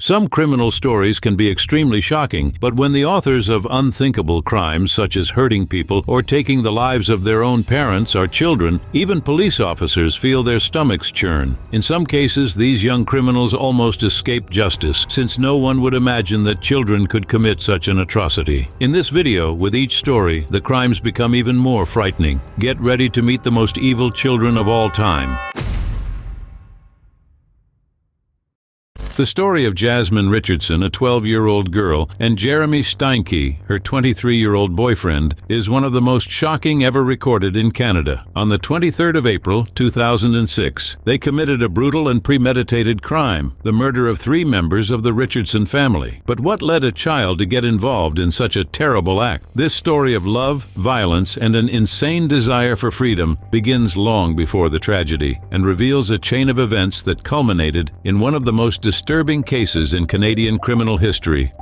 Some criminal stories can be extremely shocking, but when the authors of unthinkable crimes such as hurting people or taking the lives of their own parents or children, even police officers feel their stomachs churn. In some cases, these young criminals almost escape justice, since no one would imagine that children could commit such an atrocity. In this video, with each story, the crimes become even more frightening. Get ready to meet the most evil children of all time. The story of Jasmine Richardson, a 12-year-old girl, and Jeremy Steinke, her 23-year-old boyfriend, is one of the most shocking ever recorded in Canada. On the 23rd of April, 2006, they committed a brutal and premeditated crime, the murder of 3 members of the Richardson family. But what led a child to get involved in such a terrible act? This story of love, violence, and an insane desire for freedom begins long before the tragedy and reveals a chain of events that culminated in one of the most disturbing cases in Canadian criminal history.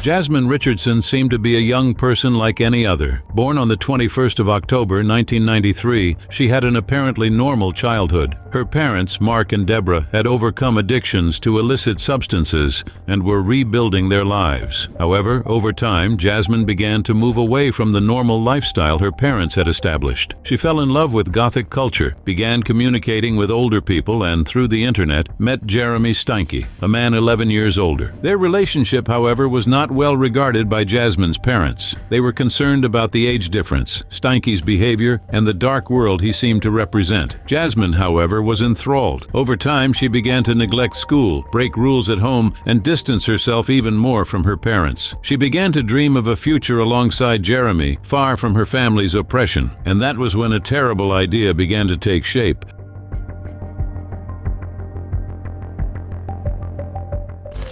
Jasmine Richardson seemed to be a young person like any other. Born on the 21st of October 1993, she had an apparently normal childhood. Her parents, Mark and Deborah, had overcome addictions to illicit substances and were rebuilding their lives. However, over time, Jasmine began to move away from the normal lifestyle her parents had established. She fell in love with Gothic culture, began communicating with older people, and through the internet, met Jeremy Steinke, a man 11 years older. Their relationship, however, was not well regarded by Jasmine's parents. They were concerned about the age difference, Steinke's behavior, and the dark world he seemed to represent. Jasmine, however, was enthralled. Over time, she began to neglect school, break rules at home, and distance herself even more from her parents. She began to dream of a future alongside Jeremy, far from her family's oppression, and that was when a terrible idea began to take shape.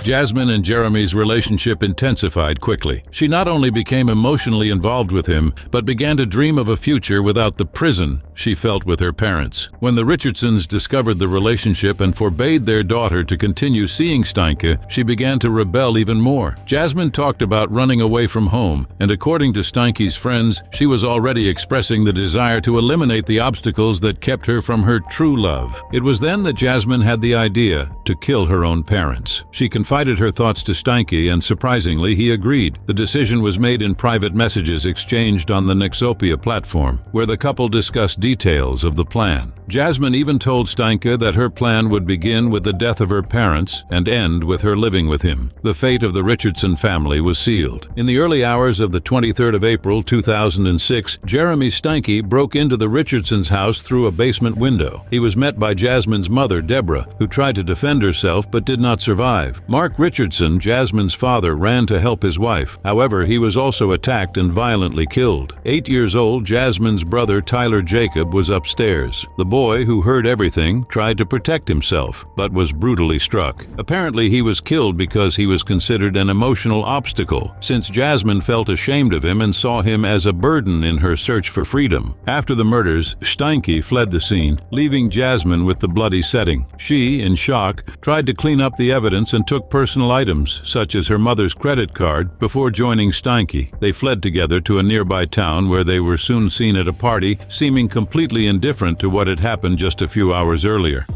Jasmine and Jeremy's relationship intensified quickly. She not only became emotionally involved with him, but began to dream of a future without the prison she felt with her parents. When the Richardsons discovered the relationship and forbade their daughter to continue seeing Steinke, she began to rebel even more. Jasmine talked about running away from home, and according to Steinke's friends, she was already expressing the desire to eliminate the obstacles that kept her from her true love. It was then that Jasmine had the idea to kill her own parents. She confided her thoughts to Steinke, and surprisingly, he agreed. The decision was made in private messages exchanged on the Nexopia platform, where the couple discussed details of the plan. Jasmine even told Steinke that her plan would begin with the death of her parents and end with her living with him. The fate of the Richardson family was sealed. In the early hours of the 23rd of April, 2006, Jeremy Steinke broke into the Richardsons' house through a basement window. He was met by Jasmine's mother, Deborah, who tried to defend herself but did not survive. Mark Richardson, Jasmine's father, ran to help his wife. However, he was also attacked and violently killed. 8 years old, Jasmine's brother, Tyler Jacob, was upstairs. The boy, who heard everything, tried to protect himself, but was brutally struck. Apparently, he was killed because he was considered an emotional obstacle, since Jasmine felt ashamed of him and saw him as a burden in her search for freedom. After the murders, Steinke fled the scene, leaving Jasmine with the bloody setting. She, in shock, tried to clean up the evidence and took personal items, such as her mother's credit card, before joining Steinke. They fled together to a nearby town where they were soon seen at a party, seeming completely indifferent to what had happened just a few hours earlier.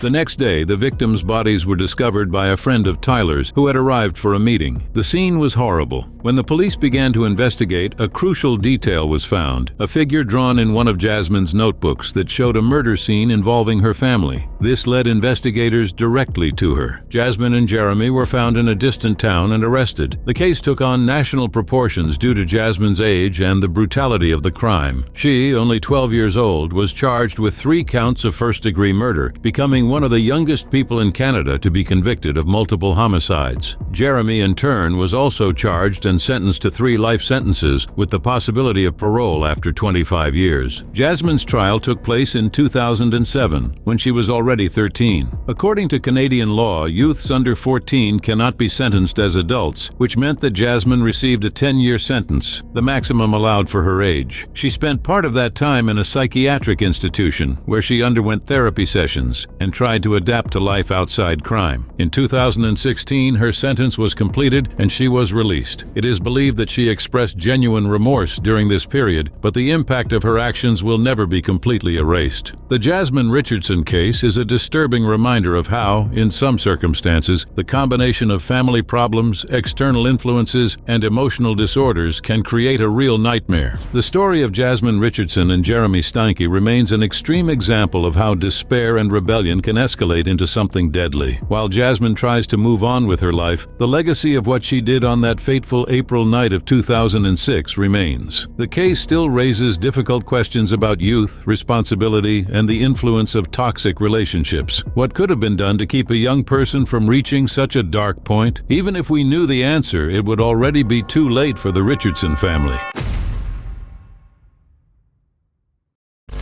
The next day, the victims' bodies were discovered by a friend of Tyler's who had arrived for a meeting. The scene was horrible. When the police began to investigate, a crucial detail was found, a figure drawn in one of Jasmine's notebooks that showed a murder scene involving her family. This led investigators directly to her. Jasmine and Jeremy were found in a distant town and arrested. The case took on national proportions due to Jasmine's age and the brutality of the crime. She, only 12 years old, was charged with 3 counts of first-degree murder, becoming one of the youngest people in Canada to be convicted of multiple homicides. Jeremy, in turn, was also charged and sentenced to 3 life sentences with the possibility of parole after 25 years. Jasmine's trial took place in 2007, when she was already already 13. According to Canadian law, youths under 14 cannot be sentenced as adults, which meant that Jasmine received a 10-year sentence, the maximum allowed for her age. She spent part of that time in a psychiatric institution where she underwent therapy sessions and tried to adapt to life outside crime. In 2016, her sentence was completed and she was released. It is believed that she expressed genuine remorse during this period, but the impact of her actions will never be completely erased. The Jasmine Richardson case is a disturbing reminder of how, in some circumstances, the combination of family problems, external influences, and emotional disorders can create a real nightmare. The story of Jasmine Richardson and Jeremy Steinke remains an extreme example of how despair and rebellion can escalate into something deadly. While Jasmine tries to move on with her life, the legacy of what she did on that fateful April night of 2006 remains. The case still raises difficult questions about youth, responsibility, and the influence of toxic relationships. What could have been done to keep a young person from reaching such a dark point? Even if we knew the answer, it would already be too late for the Richardson family.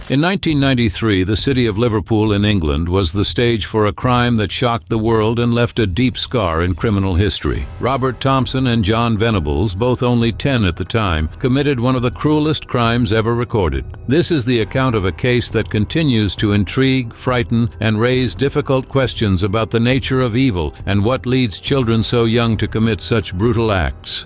In 1993, the city of Liverpool in England was the stage for a crime that shocked the world and left a deep scar in criminal history. Robert Thompson and John Venables, both only 10 at the time, committed one of the cruelest crimes ever recorded. This is the account of a case that continues to intrigue, frighten, and raise difficult questions about the nature of evil and what leads children so young to commit such brutal acts.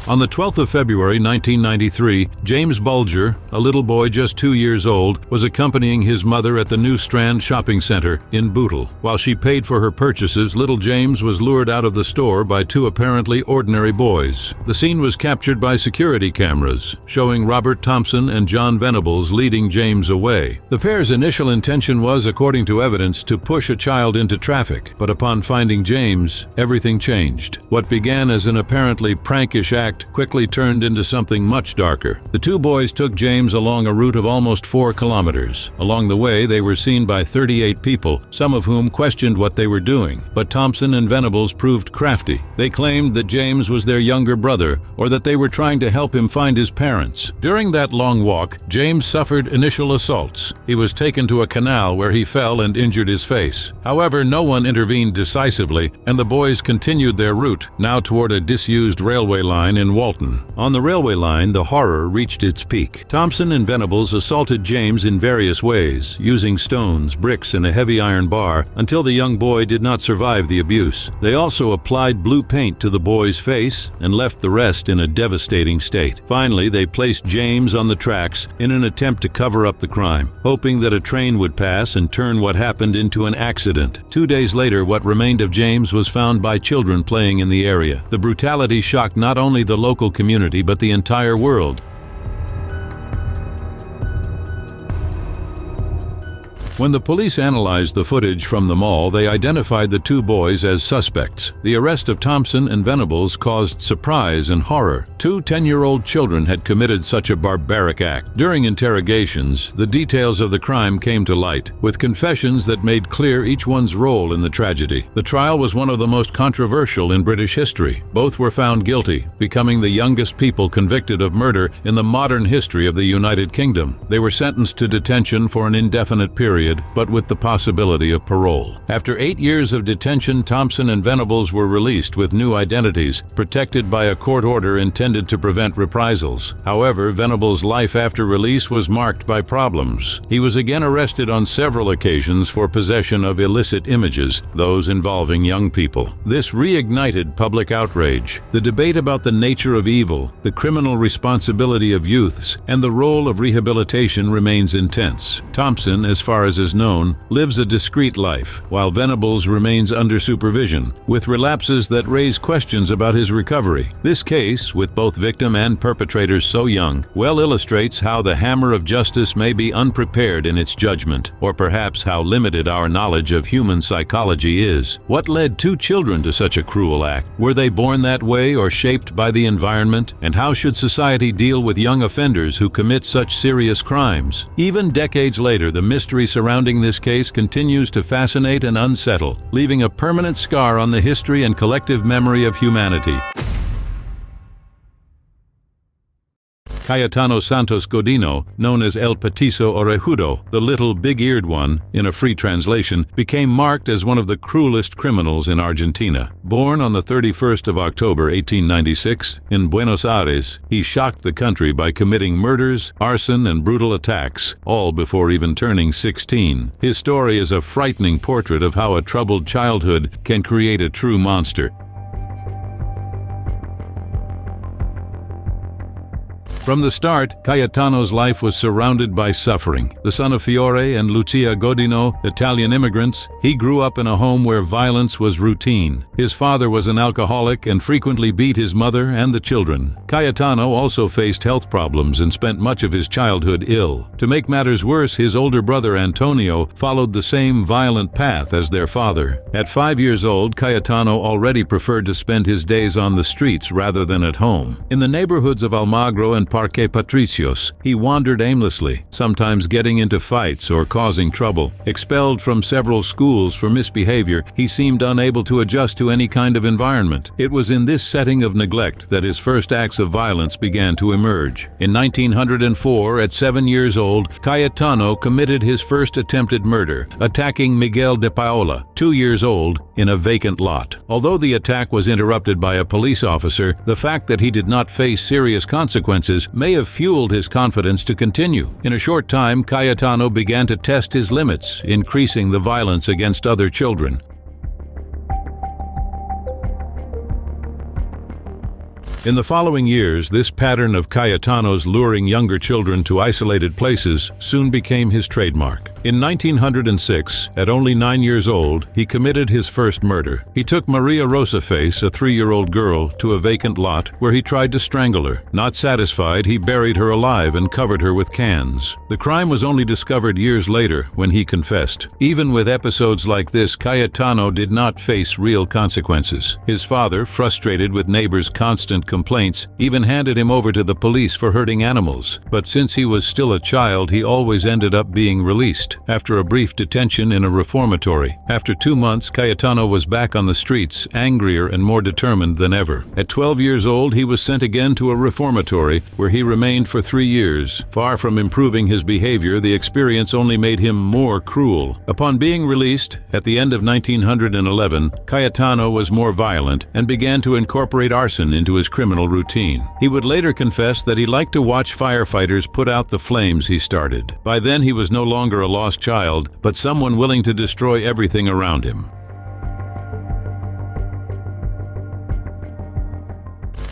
On the 12th of February 1993, James Bulger, a little boy just 2 years old, was accompanying his mother at the New Strand shopping center in Bootle. While she paid for her purchases, little James was lured out of the store by two apparently ordinary boys. The scene was captured by security cameras, showing Robert Thompson and John Venables leading James away. The pair's initial intention was, according to evidence, to push a child into traffic, but upon finding James, everything changed. What began as an apparently prankish act quickly turned into something much darker. The two boys took James along a route of almost 4 kilometers. Along the way, they were seen by 38 people, some of whom questioned what they were doing. But Thompson and Venables proved crafty. They claimed that James was their younger brother, or that they were trying to help him find his parents. During that long walk, James suffered initial assaults. He was taken to a canal where he fell and injured his face. However, no one intervened decisively, and the boys continued their route, now toward a disused railway line in Walton. On the railway line, the horror reached its peak. Thompson and Venables assaulted James in various ways, using stones, bricks, and a heavy iron bar, until the young boy did not survive the abuse. They also applied blue paint to the boy's face and left the rest in a devastating state. Finally, they placed James on the tracks in an attempt to cover up the crime, hoping that a train would pass and turn what happened into an accident. 2 days later, what remained of James was found by children playing in the area. The brutality shocked not only the local community but the entire world. When the police analyzed the footage from the mall, they identified the two boys as suspects. The arrest of Thompson and Venables caused surprise and horror. Two 10-year-old children had committed such a barbaric act. During interrogations, the details of the crime came to light, with confessions that made clear each one's role in the tragedy. The trial was one of the most controversial in British history. Both were found guilty, becoming the youngest people convicted of murder in the modern history of the United Kingdom. They were sentenced to detention for an indefinite period, but with the possibility of parole. After 8 years of detention, Thompson and Venables were released with new identities, protected by a court order intended to prevent reprisals. However, Venables' life after release was marked by problems. He was again arrested on several occasions for possession of illicit images, those involving young people. This reignited public outrage. The debate about the nature of evil, the criminal responsibility of youths, and the role of rehabilitation remains intense. Thompson, as far as is known, lives a discreet life, while Venables remains under supervision, with relapses that raise questions about his recovery. This case, with both victim and perpetrators so young, well illustrates how the hammer of justice may be unprepared in its judgment, or perhaps how limited our knowledge of human psychology is. What led two children to such a cruel act? Were they born that way or shaped by the environment? And how should society deal with young offenders who commit such serious crimes? Even decades later, the mystery surrounding this case continues to fascinate and unsettle, leaving a permanent scar on the history and collective memory of humanity. Cayetano Santos Godino, known as El Petiso Orejudo, the little big-eared one, in a free translation, became marked as one of the cruelest criminals in Argentina. Born on the 31st of October 1896 in Buenos Aires, he shocked the country by committing murders, arson, and brutal attacks, all before even turning 16. His story is a frightening portrait of how a troubled childhood can create a true monster. From the start, Cayetano's life was surrounded by suffering. The son of Fiore and Lucia Godino, Italian immigrants, he grew up in a home where violence was routine. His father was an alcoholic and frequently beat his mother and the children. Cayetano also faced health problems and spent much of his childhood ill. To make matters worse, his older brother Antonio followed the same violent path as their father. At 5 years old, Cayetano already preferred to spend his days on the streets rather than at home. In the neighborhoods of Almagro and Parque Patricios, he wandered aimlessly, sometimes getting into fights or causing trouble. Expelled from several schools for misbehavior, he seemed unable to adjust to any kind of environment. It was in this setting of neglect that his first acts of violence began to emerge. In 1904, at 7 years old, Cayetano committed his first attempted murder, attacking Miguel de Paola, 2 years old, in a vacant lot. Although the attack was interrupted by a police officer, the fact that he did not face serious consequences may have fueled his confidence to continue. In a short time, Cayetano began to test his limits, increasing the violence against other children. In the following years, this pattern of Cayetano's luring younger children to isolated places soon became his trademark. In 1906, at only 9 years old, he committed his first murder. He took Maria Rosaface, a 3-year-old girl, to a vacant lot where he tried to strangle her. Not satisfied, he buried her alive and covered her with cans. The crime was only discovered years later when he confessed. Even with episodes like this, Cayetano did not face real consequences. His father, frustrated with neighbors' constant complaints, even handed him over to the police for hurting animals. But since he was still a child, he always ended up being released after a brief detention in a reformatory. After 2 months, Cayetano was back on the streets, angrier and more determined than ever. At 12 years old, he was sent again to a reformatory, where he remained for 3 years. Far from improving his behavior, the experience only made him more cruel. Upon being released, at the end of 1911, Cayetano was more violent and began to incorporate arson into his criminal routine. He would later confess that he liked to watch firefighters put out the flames he started. By then, he was no longer a lost child, but someone willing to destroy everything around him.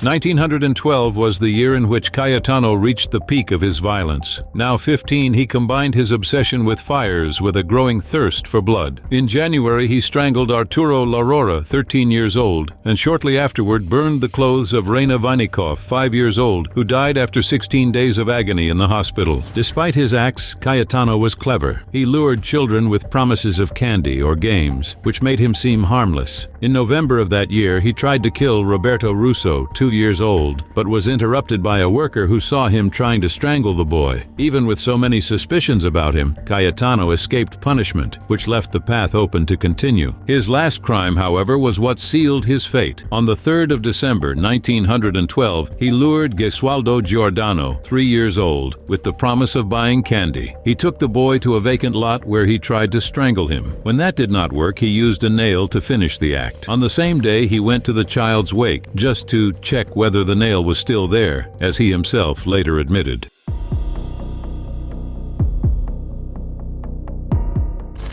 1912 was the year in which Cayetano reached the peak of his violence. Now 15, he combined his obsession with fires with a growing thirst for blood. In January, he strangled Arturo Larora, 13 years old, and shortly afterward burned the clothes of Reina Vanikov, 5 years old, who died after 16 days of agony in the hospital. Despite his acts, Cayetano was clever. He lured children with promises of candy or games, which made him seem harmless. In November of that year, he tried to kill Roberto Russo, 2 years old, but was interrupted by a worker who saw him trying to strangle the boy. Even with so many suspicions about him, Cayetano escaped punishment, which left the path open to continue. His last crime, however, was what sealed his fate. On the 3rd of December, 1912, he lured Gesualdo Giordano, 3 years old, with the promise of buying candy. He took the boy to a vacant lot where he tried to strangle him. When that did not work, he used a nail to finish the act. On the same day, he went to the child's wake, just to check whether the nail was still there, as he himself later admitted.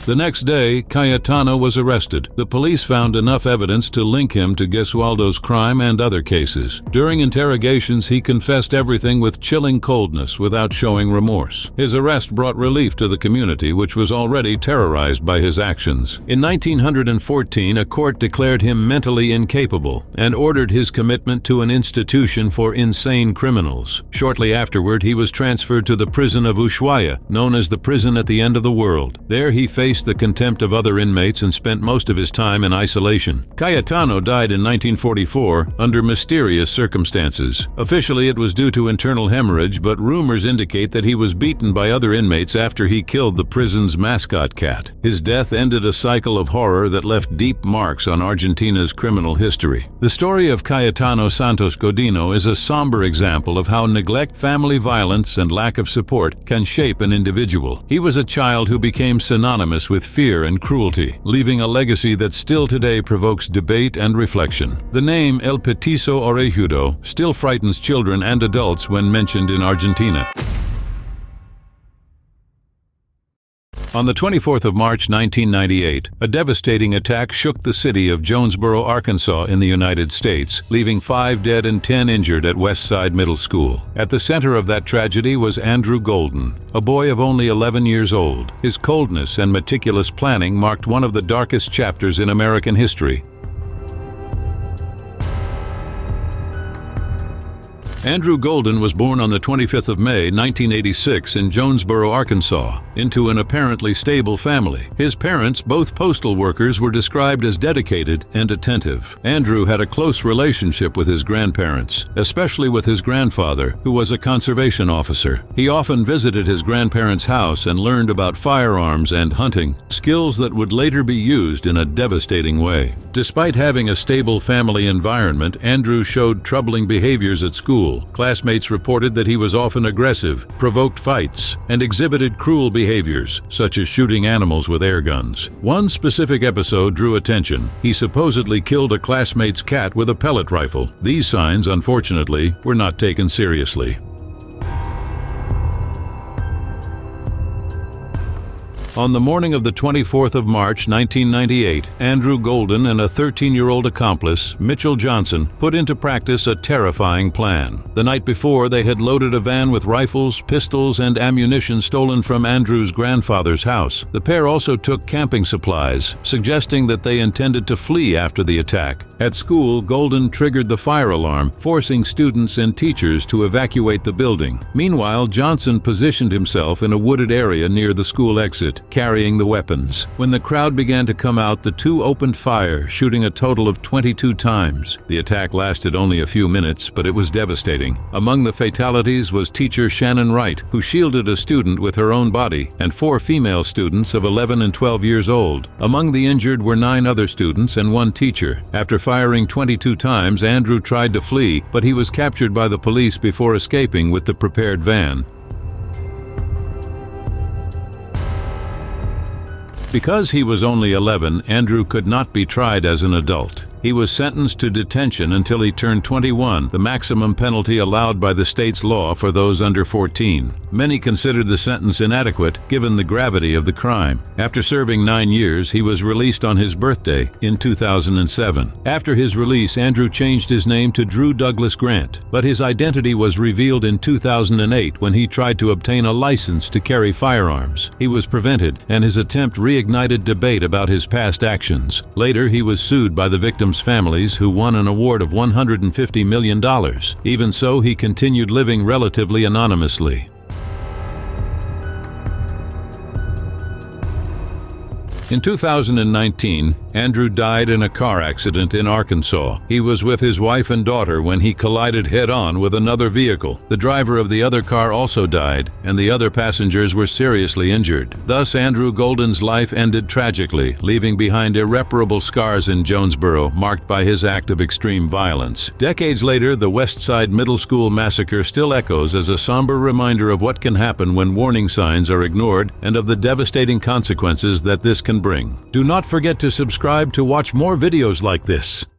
The next day, Cayetano was arrested. The police found enough evidence to link him to Gesualdo's crime and other cases. During interrogations, he confessed everything with chilling coldness without showing remorse. His arrest brought relief to the community, which was already terrorized by his actions. In 1914, a court declared him mentally incapable and ordered his commitment to an institution for insane criminals. Shortly afterward, he was transferred to the prison of Ushuaia, known as the prison at the end of the world. There he faced faced the contempt of other inmates and spent most of his time in isolation. Cayetano died in 1944 under mysterious circumstances. Officially, it was due to internal hemorrhage, but rumors indicate that he was beaten by other inmates after he killed the prison's mascot cat. His death ended a cycle of horror that left deep marks on Argentina's criminal history. The story of Cayetano Santos Godino is a somber example of how neglect, family violence, and lack of support can shape an individual. He was a child who became synonymous with fear and cruelty, leaving a legacy that still today provokes debate and reflection. The name El Petiso Orejudo still frightens children and adults when mentioned in Argentina. On the 24th of March 1998, a devastating attack shook the city of Jonesboro, Arkansas in the United States, leaving 5 dead and 10 injured at Westside Middle School. At the center of that tragedy was Andrew Golden, a boy of only 11 years old. His coldness and meticulous planning marked one of the darkest chapters in American history. Andrew Golden was born on the 25th of May, 1986 in Jonesboro, Arkansas, into an apparently stable family. His parents, both postal workers, were described as dedicated and attentive. Andrew had a close relationship with his grandparents, especially with his grandfather, who was a conservation officer. He often visited his grandparents' house and learned about firearms and hunting, skills that would later be used in a devastating way. Despite having a stable family environment, Andrew showed troubling behaviors at school. Classmates reported that he was often aggressive, provoked fights, and exhibited cruel behaviors, such as shooting animals with air guns. One specific episode drew attention. He supposedly killed a classmate's cat with a pellet rifle. These signs, unfortunately, were not taken seriously. On the morning of the 24th of March, 1998, Andrew Golden and a 13-year-old accomplice, Mitchell Johnson, put into practice a terrifying plan. The night before, they had loaded a van with rifles, pistols, and ammunition stolen from Andrew's grandfather's house. The pair also took camping supplies, suggesting that they intended to flee after the attack. At school, Golden triggered the fire alarm, forcing students and teachers to evacuate the building. Meanwhile, Johnson positioned himself in a wooded area near the school exit, carrying the weapons. When the crowd began to come out, the two opened fire, shooting a total of 22 times. The attack lasted only a few minutes, but it was devastating. Among the fatalities was teacher Shannon Wright, who shielded a student with her own body, and 4 female students of 11 and 12 years old. Among the injured were 9 other students and 1 teacher. After firing 22 times, Andrew tried to flee, but he was captured by the police before escaping with the prepared van. Because he was only 11, Andrew could not be tried as an adult. He was sentenced to detention until he turned 21, the maximum penalty allowed by the state's law for those under 14. Many considered the sentence inadequate given the gravity of the crime. After serving 9 years, he was released on his birthday in 2007. After his release, Andrew changed his name to Drew Douglas Grant, but his identity was revealed in 2008 when he tried to obtain a license to carry firearms. He was prevented, and his attempt reignited debate about his past actions. Later, he was sued by the victims' families, who won an award of $150 million. Even so, he continued living relatively anonymously. In 2019, Andrew died in a car accident in Arkansas. He was with his wife and daughter when he collided head-on with another vehicle. The driver of the other car also died, and the other passengers were seriously injured. Thus, Andrew Golden's life ended tragically, leaving behind irreparable scars in Jonesboro, marked by his act of extreme violence. Decades later, the Westside Middle School massacre still echoes as a somber reminder of what can happen when warning signs are ignored and of the devastating consequences that this can bring. Do not forget to subscribe to watch more videos like this.